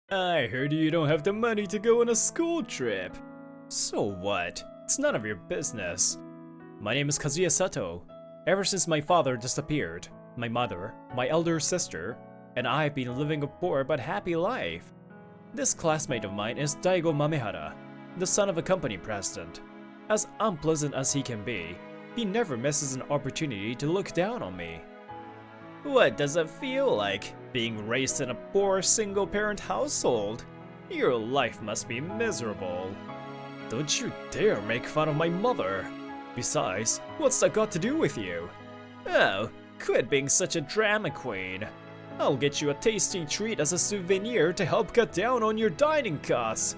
I heard you don't have the money to go on a school trip. So what? It's none of your business. My name is Kazuya Sato. Ever since my father disappeared, my mother, my elder sister, and I have been living a poor but happy life. This classmate of mine is Daigo Mamehara, the son of a company president. As unpleasant as he can be, he never misses an opportunity to look down on me. What does it feel like, being raised in a poor single-parent household? Your life must be miserable. Don't you dare make fun of my mother. Besides, what's that got to do with you? Oh, quit being such a drama queen. I'll get you a tasty treat as a souvenir to help cut down on your dining costs.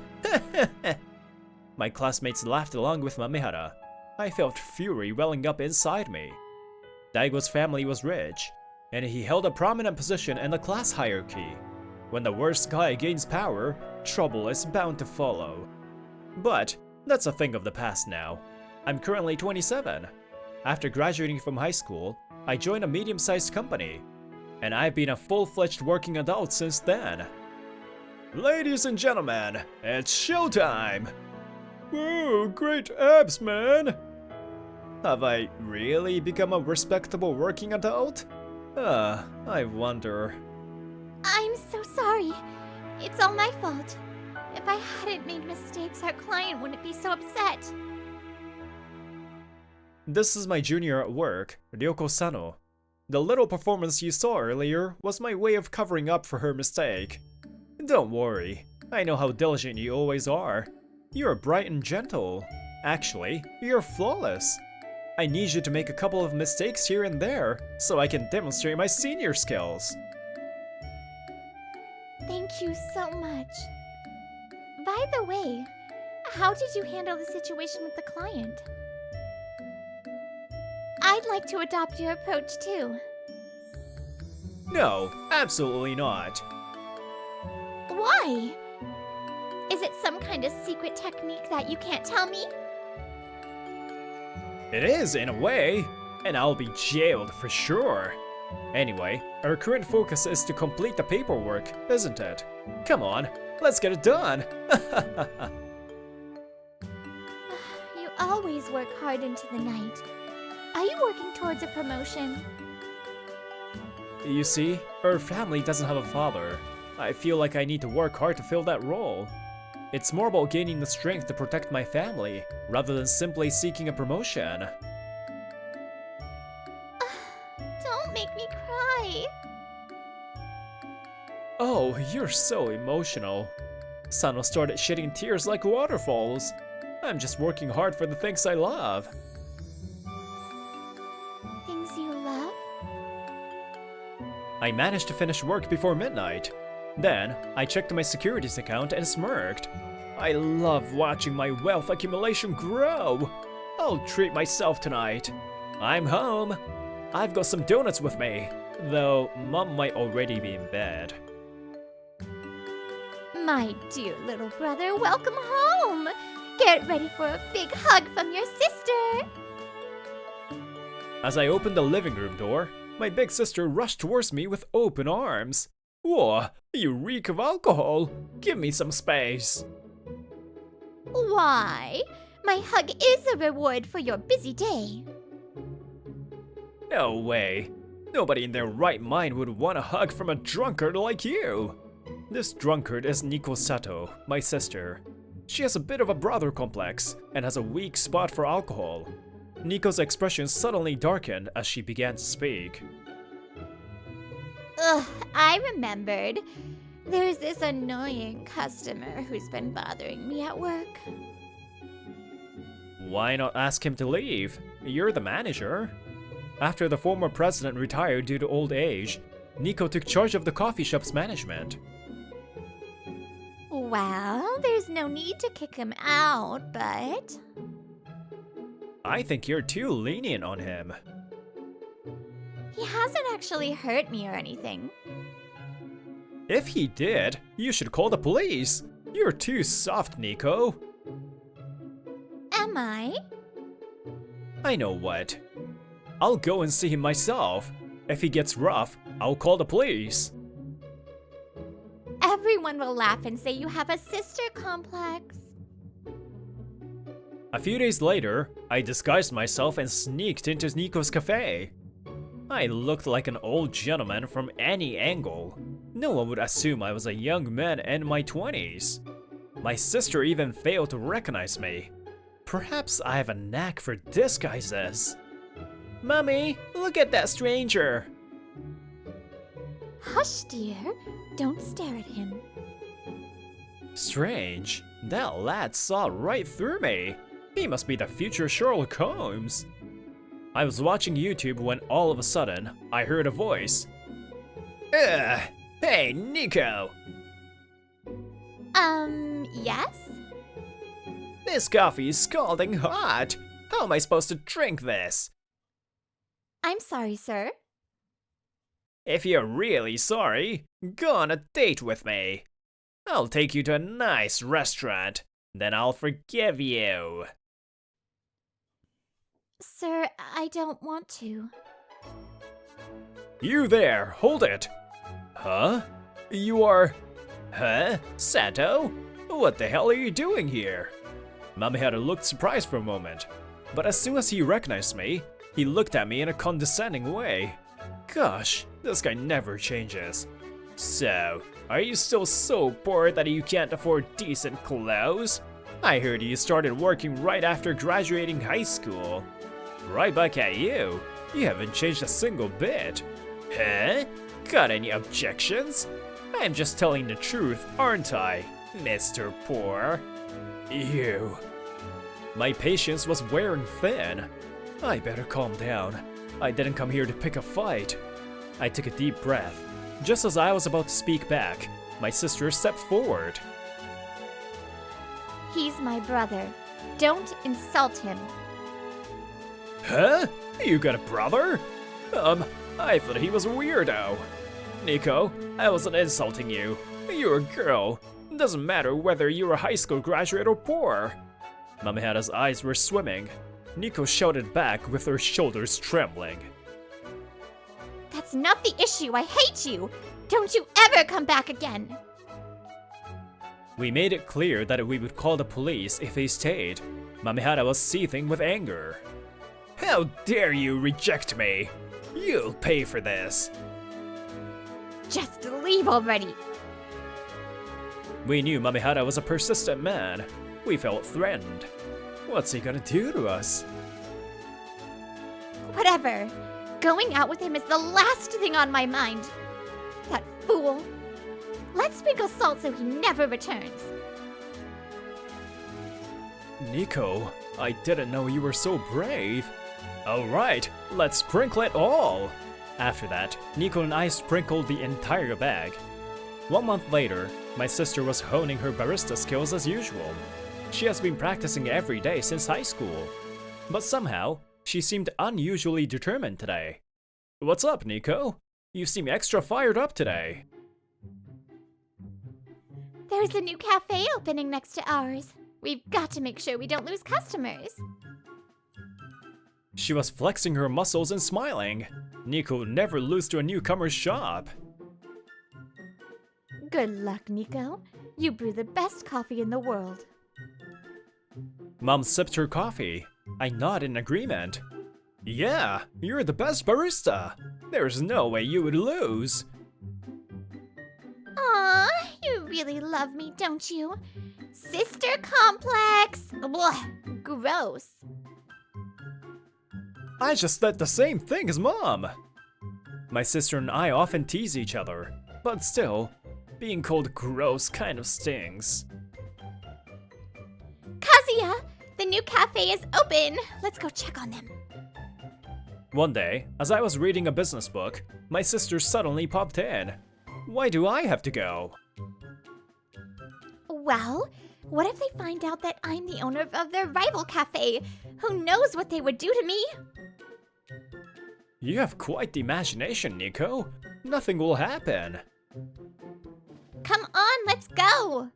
My classmates laughed along with Mamehara. I felt fury welling up inside me. Daigo's family was rich, and he held a prominent position in the class hierarchy. When the worst guy gains power, trouble is bound to follow. But that's a thing of the past now. I'm currently 27. After graduating from high school, I joined a medium-sized company, and I've been a full-fledged working adult since then. Ladies and gentlemen, it's showtime! Whoa, great abs, man! Have I really become a respectable working adult? I wonder. I'm so sorry. It's all my fault. If I hadn't made mistakes, our client wouldn't be so upset. This is my junior at work, Ryoko Sano. The little performance you saw earlier was my way of covering up for her mistake. Don't worry, I know how diligent you always are. You're bright and gentle. Actually, you're flawless. I need you to make a couple of mistakes here and there, so I can demonstrate my senior skills. Thank you so much. By the way, how did you handle the situation with the client? I'd like to adopt your approach too. No, absolutely not. Why? Is it some kind of secret technique that you can't tell me? It is, in a way, and I'll be jailed for sure. Anyway, our current focus is to complete the paperwork, isn't it? Come on, let's get it done! You always work hard into the night. Are you working towards a promotion? You see, our family doesn't have a father. I feel like I need to work hard to fill that role. It's more about gaining the strength to protect my family, rather than simply seeking a promotion. Don't make me cry. Oh, you're so emotional. Sano started shedding tears like waterfalls. I'm just working hard for the things I love. Things you love? I managed to finish work before midnight. Then, I checked my securities account and smirked. I love watching my wealth accumulation grow. I'll treat myself tonight. I'm home. I've got some donuts with me, though Mom might already be in bed. My dear little brother, welcome home! Get ready for a big hug from your sister! As I opened the living room door, my big sister rushed towards me with open arms. Whoa, you reek of alcohol! Give me some space! Why? My hug is a reward for your busy day. No way. Nobody in their right mind would want a hug from a drunkard like you. This drunkard is Nico Sato, my sister. She has a bit of a brother complex and has a weak spot for alcohol. Nico's expression suddenly darkened as she began to speak. Ugh, I remembered. There's this annoying customer who's been bothering me at work. Why not ask him to leave? You're the manager. After the former president retired due to old age, Nico took charge of the coffee shop's management. Well, there's no need to kick him out, but... I think you're too lenient on him. He hasn't actually hurt me or anything. If he did, you should call the police. You're too soft, Nico. Am I? I know what. I'll go and see him myself. If he gets rough, I'll call the police. Everyone will laugh and say you have a sister complex. A few days later, I disguised myself and sneaked into Nico's cafe. I looked like an old gentleman from any angle. No one would assume I was a young man in my 20s. My sister even failed to recognize me. Perhaps I have a knack for disguises. Mommy, look at that stranger! Hush, dear. Don't stare at him. Strange. That lad saw right through me. He must be the future Sherlock Holmes. I was watching YouTube when all of a sudden, I heard a voice. Ugh! Hey, Nico! Yes? This coffee is scalding hot! How am I supposed to drink this? I'm sorry, sir. If you're really sorry, go on a date with me. I'll take you to a nice restaurant, then I'll forgive you. Sir, I don't want to. You there, hold it! Huh? You are... Huh? Sato? What the hell are you doing here? Mamihara looked surprised for a moment, but as soon as he recognized me, he looked at me in a condescending way. Gosh, this guy never changes. So, are you still so bored that you can't afford decent clothes? I heard you started working right after graduating high school. Right back at you. You haven't changed a single bit. Huh? Got any objections? I'm just telling the truth, aren't I, Mr. Poor? Ew. My patience was wearing thin. I better calm down. I didn't come here to pick a fight. I took a deep breath. Just as I was about to speak back, my sister stepped forward. He's my brother. Don't insult him. Huh? You got a brother? I thought he was a weirdo. Nico, I wasn't insulting you. You're a girl. It doesn't matter whether you're a high school graduate or poor. Mamihara's eyes were swimming. Nico shouted back with her shoulders trembling. That's not the issue. I hate you. Don't you ever come back again. We made it clear that we would call the police if they stayed. Mamihara was seething with anger. How dare you reject me? You'll pay for this. Just leave already. We knew Mamihara was a persistent man. We felt threatened. What's he gonna do to us? Whatever. Going out with him is the last thing on my mind. That fool. Let's sprinkle salt so he never returns. Nico, I didn't know you were so brave. Alright, let's sprinkle it all. After that, Nico and I sprinkled the entire bag. 1 month later, my sister was honing her barista skills as usual. She has been practicing every day since high school. But somehow, she seemed unusually determined today. What's up, Nico? You seem extra fired up today. There's a new cafe opening next to ours. We've got to make sure we don't lose customers. She was flexing her muscles and smiling. Nico would never lose to a newcomer's shop. Good luck, Nico. You brew the best coffee in the world. Mom sipped her coffee. I nodded in agreement. Yeah, you're the best barista. There's no way you would lose. Aw, you really love me, don't you? Sister complex! Blah, gross. I just said the same thing as Mom. My sister and I often tease each other, but still, being called gross kind of stings. Kazuya, the new cafe is open. Let's go check on them. One day, as I was reading a business book, my sister suddenly popped in. Why do I have to go? Well, what if they find out that I'm the owner of their rival cafe? Who knows what they would do to me? You have quite the imagination, Nico. Nothing will happen. Come on, let's go!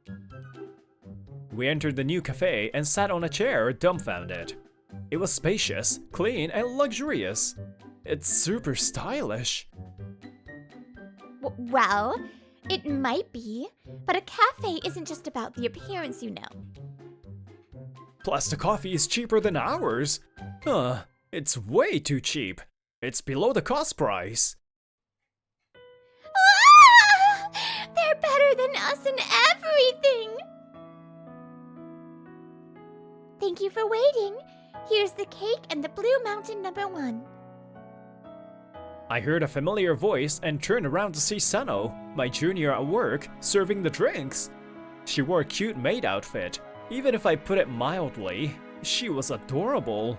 We entered the new cafe and sat on a chair, dumbfounded. It was spacious, clean, and luxurious. It's super stylish. Well, It might be, but a cafe isn't just about the appearance, you know. Plus the coffee is cheaper than ours. It's way too cheap. It's below the cost price. Ah! They're better than us in everything! Thank you for waiting. Here's the cake and the Blue Mountain #1. I heard a familiar voice and turned around to see Sano, my junior at work, serving the drinks. She wore a cute maid outfit. Even if I put it mildly, she was adorable.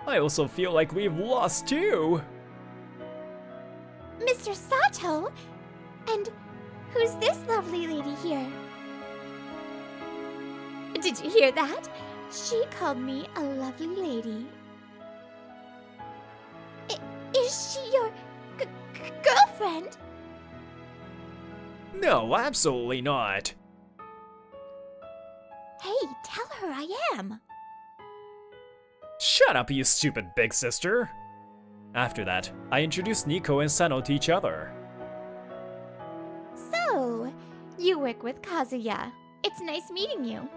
I also feel like we've lost too. Mr. Sato? And who's this lovely lady here? Did you hear that? She called me a lovely lady. Is she your girlfriend? No, absolutely not. Hey, tell her I am. Shut up, you stupid big sister. After that, I introduced Nico and Sano to each other. So, you work with Kazuya. It's nice meeting you.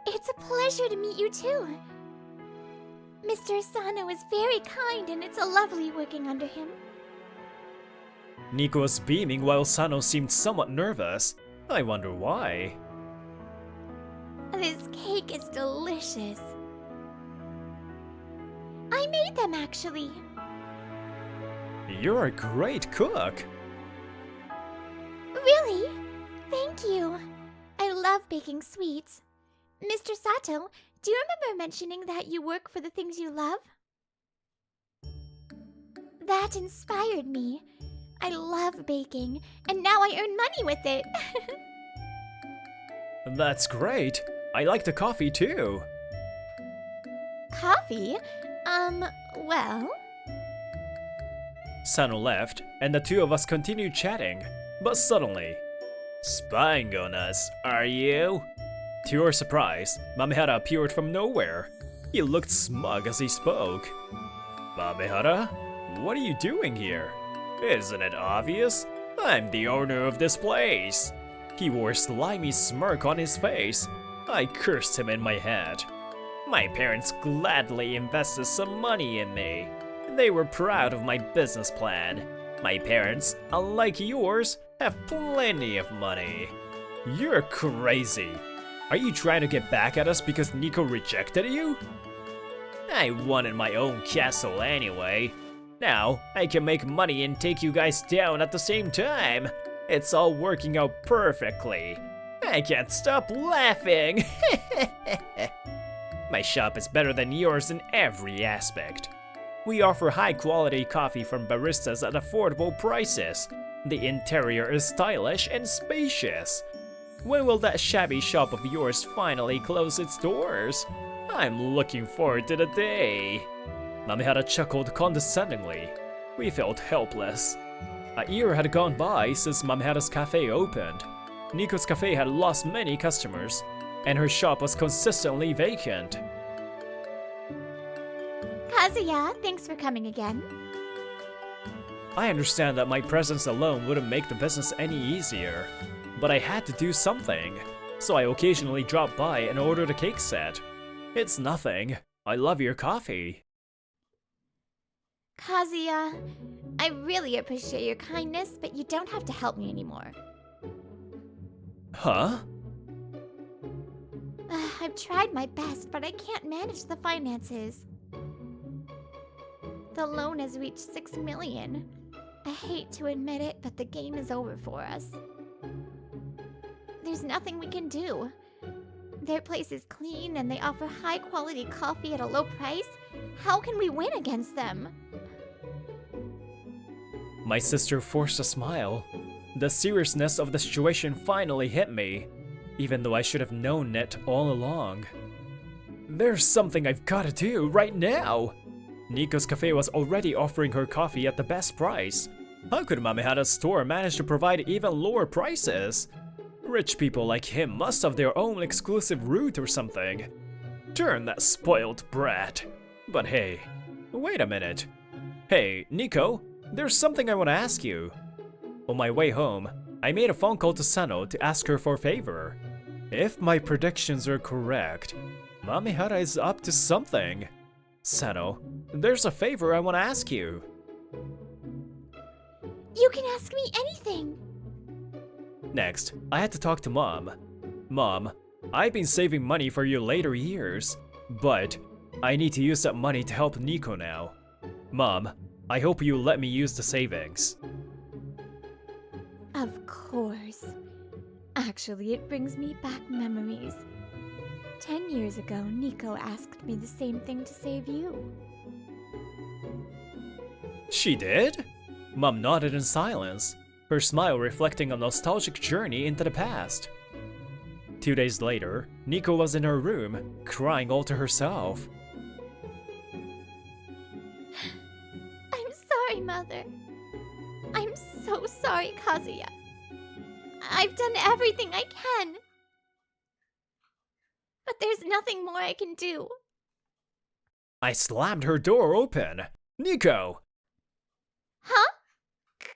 It's a pleasure to meet you too. Mr. Asano is very kind and it's a lovely working under him. Nico was beaming while Sano seemed somewhat nervous. I wonder why. This cake is delicious. I made them actually. You're a great cook. Really? Thank you. I love baking sweets. Mr. Sato, do you remember mentioning that you work for the things you love? That inspired me. I love baking, and now I earn money with it. That's great. I like the coffee too. Coffee? Well... Sano left, and the two of us continued chatting. But suddenly, spying on us, are you? To our surprise, Mamara appeared from nowhere. He looked smug as he spoke. Mamara, what are you doing here? Isn't it obvious? I'm the owner of this place. He wore a slimy smirk on his face. I cursed him in my head. My parents gladly invested some money in me. They were proud of my business plan. My parents, unlike yours, have plenty of money. You're crazy. Are you trying to get back at us because Nico rejected you? I wanted my own castle anyway. Now, I can make money and take you guys down at the same time. It's all working out perfectly. I can't stop laughing. My shop is better than yours in every aspect. We offer high-quality coffee from baristas at affordable prices. The interior is stylish and spacious. When will that shabby shop of yours finally close its doors? I'm looking forward to the day. Mamara chuckled condescendingly. We felt helpless. A year had gone by since Mamara's cafe opened. Nico's cafe had lost many customers, and her shop was consistently vacant. Kazuya, thanks for coming again. I understand that my presence alone wouldn't make the business any easier, but I had to do something, so I occasionally drop by and order the cake set. It's nothing. I love your coffee. Kazuya, I really appreciate your kindness, but you don't have to help me anymore. Huh? I've tried my best, but I can't manage the finances. The loan has reached 6 million. I hate to admit it, but the game is over for us. There's nothing we can do. Their place is clean and they offer high-quality coffee at a low price. How can we win against them? My sister forced a smile. The seriousness of the situation finally hit me, even though I should have known it all along. There's something I've gotta do right now! Nico's cafe was already offering her coffee at the best price. How could Mamehara's store manage to provide even lower prices? Rich people like him must have their own exclusive route or something. Darn that spoiled brat. But hey, wait a minute. Hey, Nico, there's something I want to ask you. On my way home, I made a phone call to Sano to ask her for a favor. If my predictions are correct, Mamihara is up to something. Sano, there's a favor I want to ask you. You can ask me anything. Next, I had to talk to Mom. Mom, I've been saving money for your later years, but I need to use that money to help Nico now. Mom, I hope you let me use the savings. Of course. Actually, it brings me back memories. 10 years ago, Nico asked me the same thing to save you. She did? Mom nodded in silence, her smile reflecting a nostalgic journey into the past. 2 days later, Nico was in her room, crying all to herself. I'm sorry, Mother. I'm so sorry, Kazuya. I've done everything I can. But there's nothing more I can do. I slammed her door open. Nico! Huh?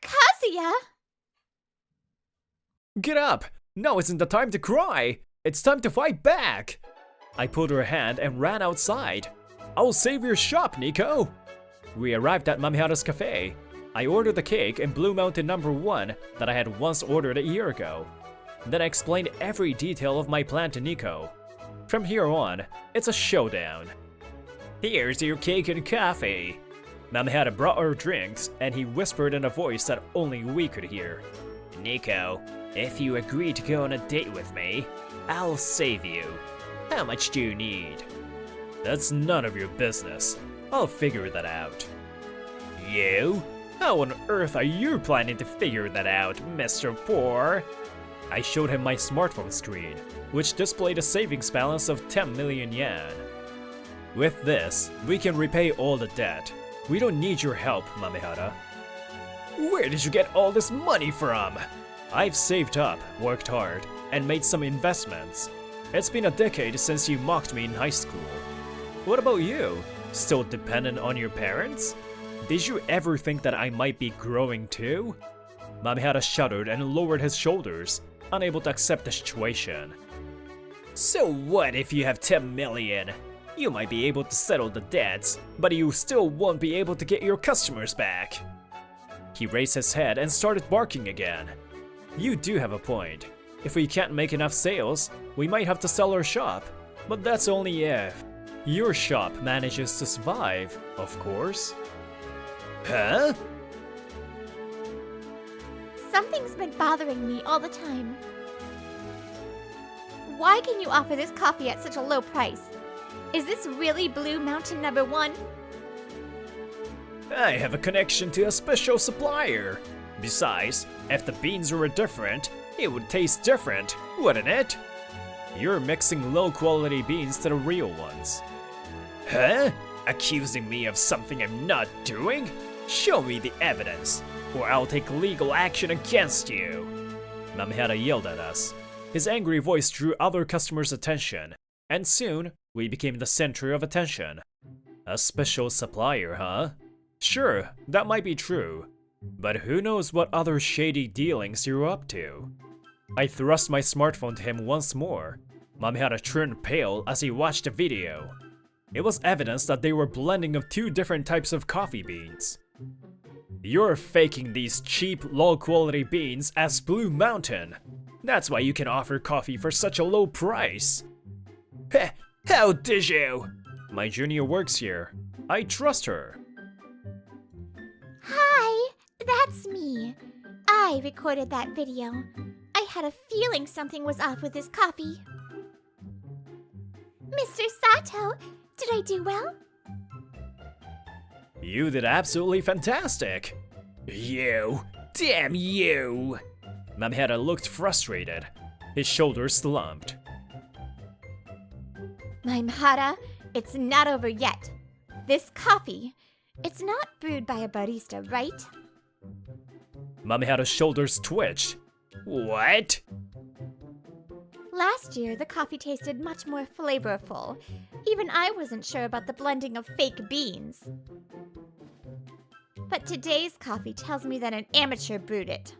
Kazuya? Get up! Now isn't the time to cry! It's time to fight back! I pulled her hand and ran outside. I'll save your shop, Nico! We arrived at Mamihara's cafe. I ordered the cake in Blue Mountain number 1 that I had once ordered a year ago. Then I explained every detail of my plan to Nico. From here on, it's a showdown. Here's your cake and coffee. Mamihara brought our drinks, and he whispered in a voice that only we could hear. Nico, if you agree to go on a date with me, I'll save you. How much do you need? That's none of your business. I'll figure that out. You? How on earth are you planning to figure that out, Mr. Poor? I showed him my smartphone screen, which displayed a savings balance of 10 million yen. With this, we can repay all the debt. We don't need your help, Mamihara. Where did you get all this money from? I've saved up, worked hard, and made some investments. It's been a decade since you mocked me in high school. What about you? Still dependent on your parents? Did you ever think that I might be growing too? Mamihara shuddered and lowered his shoulders, unable to accept the situation. So what if you have 10 million? You might be able to settle the debts, but you still won't be able to get your customers back. He raised his head and started barking again. You do have a point. If we can't make enough sales, we might have to sell our shop. But that's only if your shop manages to survive, of course. Huh? Something's been bothering me all the time. Why can you offer this coffee at such a low price? Is this really Blue Mountain number 1? I have a connection to a special supplier. Besides, if the beans were different, it would taste different, wouldn't it? You're mixing low-quality beans to the real ones. Huh? Accusing me of something I'm not doing? Show me the evidence, or I'll take legal action against you. Mamihara yelled at us. His angry voice drew other customers' attention, and soon, we became the center of attention. A special supplier, huh? Sure, that might be true. But who knows what other shady dealings you're up to? I thrust my smartphone to him once more. Mamihara turned pale as he watched the video. It was evidence that they were blending of 2 different types of coffee beans. You're faking these cheap, low-quality beans as Blue Mountain. That's why you can offer coffee for such a low price. Heh, how did you? My junior works here. I trust her. Hi, that's me. I recorded that video. I had a feeling something was off with this coffee. Mr. Sato, did I do well? You did absolutely fantastic. You, damn you. Mamihara looked frustrated. His shoulders slumped. Mamara, it's not over yet. This coffee, it's not brewed by a barista, right? Mamihara's shoulders twitched. What? Last year, the coffee tasted much more flavorful. Even I wasn't sure about the blending of fake beans. But today's coffee tells me that an amateur brewed it.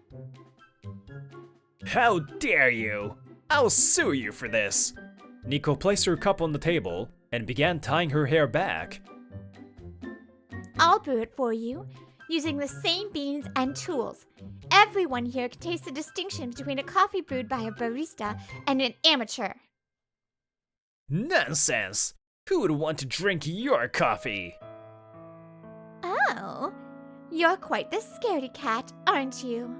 How dare you! I'll sue you for this! Nico placed her cup on the table and began tying her hair back. I'll brew it for you, using the same beans and tools. Everyone here can taste the distinction between a coffee brewed by a barista and an amateur. Nonsense! Who would want to drink your coffee? Oh, you're quite the scaredy cat, aren't you?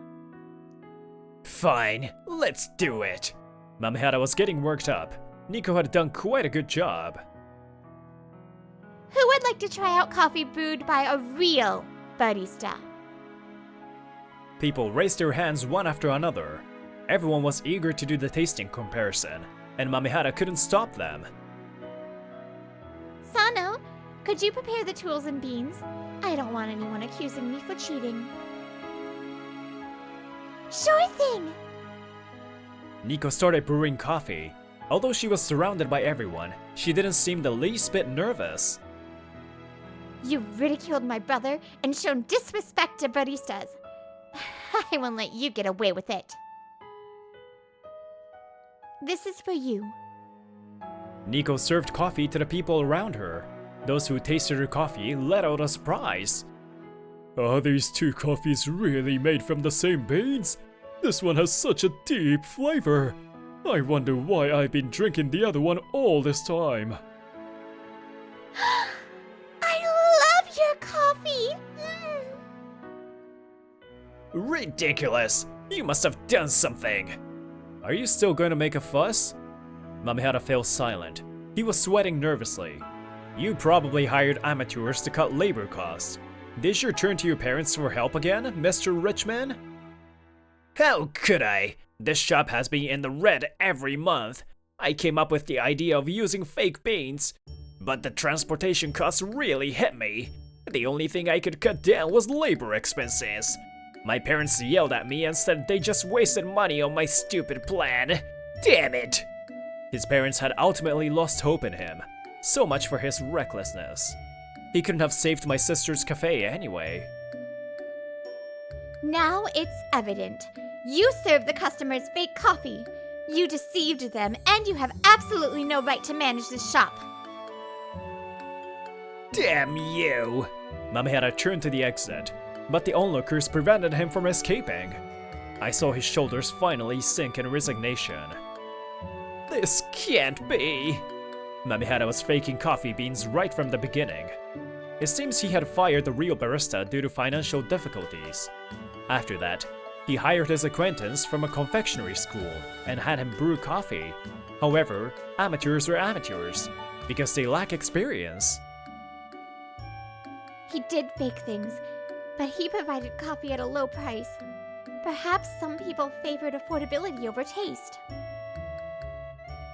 Fine, let's do it. Mamara was getting worked up. Nico had done quite a good job. Who would like to try out coffee brewed by a real barista? People raised their hands one after another. Everyone was eager to do the tasting comparison, and Mamihara couldn't stop them. Sano, could you prepare the tools and beans? I don't want anyone accusing me for cheating. Sure thing! Nico started brewing coffee. Although she was surrounded by everyone, she didn't seem the least bit nervous. You ridiculed my brother and shown disrespect to baristas. I won't let you get away with it. This is for you. Nico served coffee to the people around her. Those who tasted her coffee let out a surprise. Are these two coffees really made from the same beans? This one has such a deep flavor. I wonder why I've been drinking the other one all this time. I love your coffee! Ridiculous! You must have done something! Are you still going to make a fuss? Mamihara fell silent. He was sweating nervously. You probably hired amateurs to cut labor costs. Did you turn to your parents for help again, Mr. Richman? How could I? This shop has been in the red every month. I came up with the idea of using fake beans, but the transportation costs really hit me. The only thing I could cut down was labor expenses. My parents yelled at me and said they just wasted money on my stupid plan. Damn it! His parents had ultimately lost hope in him. So much for his recklessness. He couldn't have saved my sister's cafe anyway. Now it's evident. You served the customers fake coffee. You deceived them, and you have absolutely no right to manage this shop. Damn you! Mamihara turned to the exit, but the onlookers prevented him from escaping. I saw his shoulders finally sink in resignation. This can't be! Mamihara was faking coffee beans right from the beginning. It seems he had fired the real barista due to financial difficulties. After that, he hired his acquaintance from a confectionery school and had him brew coffee. However, amateurs are amateurs, because they lack experience. He did fake things, but he provided coffee at a low price. Perhaps some people favored affordability over taste.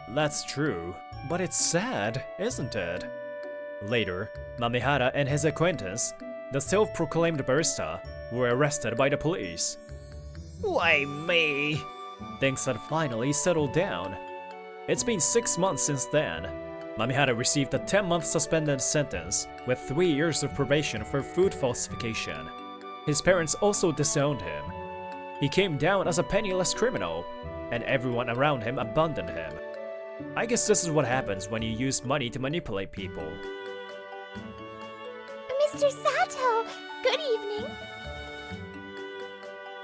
That's true, but it's sad, isn't it? Later, Mamihara and his acquaintance, the self-proclaimed barista, were arrested by the police. Why me? Things had finally settled down. It's been 6 months since then. Mamihara received a 10-month suspended sentence with 3 years of probation for food falsification. His parents also disowned him. He came down as a penniless criminal, and everyone around him abandoned him. I guess this is what happens when you use money to manipulate people. Mr. Sato, good evening.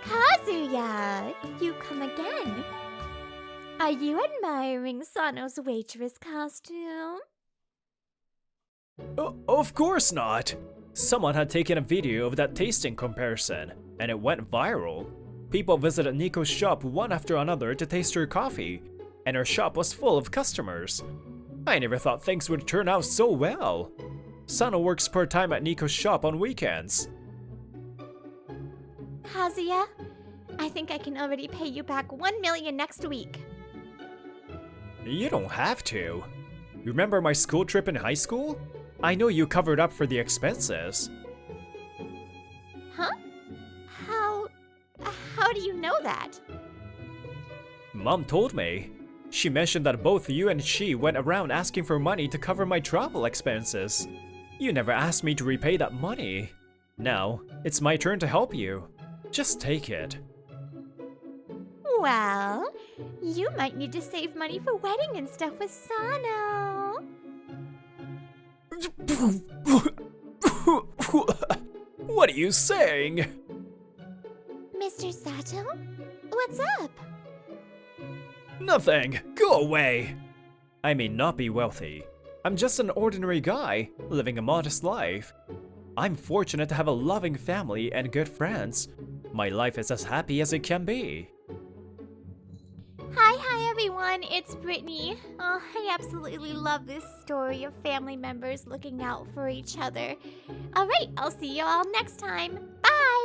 Kazuya, you come again. Are you admiring Sano's waitress costume? Of course not! Someone had taken a video of that tasting comparison, and it went viral. People visited Nico's shop one after another to taste her coffee, and her shop was full of customers. I never thought things would turn out so well. Sano works part-time at Nico's shop on weekends. Kazuya, I think I can already pay you back 1 million next week. You don't have to. Remember my school trip in high school? I know you covered up for the expenses. Huh? How do you know that? Mom told me. She mentioned that both you and she went around asking for money to cover my travel expenses. You never asked me to repay that money. Now, it's my turn to help you. Just take it. Well, you might need to save money for wedding and stuff with Sano. What are you saying? Mr. Sato? What's up? Nothing. Go away. I may not be wealthy. I'm just an ordinary guy, living a modest life. I'm fortunate to have a loving family and good friends. My life is as happy as it can be. Hi everyone, it's Brittany. Oh, I absolutely love this story of family members looking out for each other. Alright, I'll see you all next time. Bye!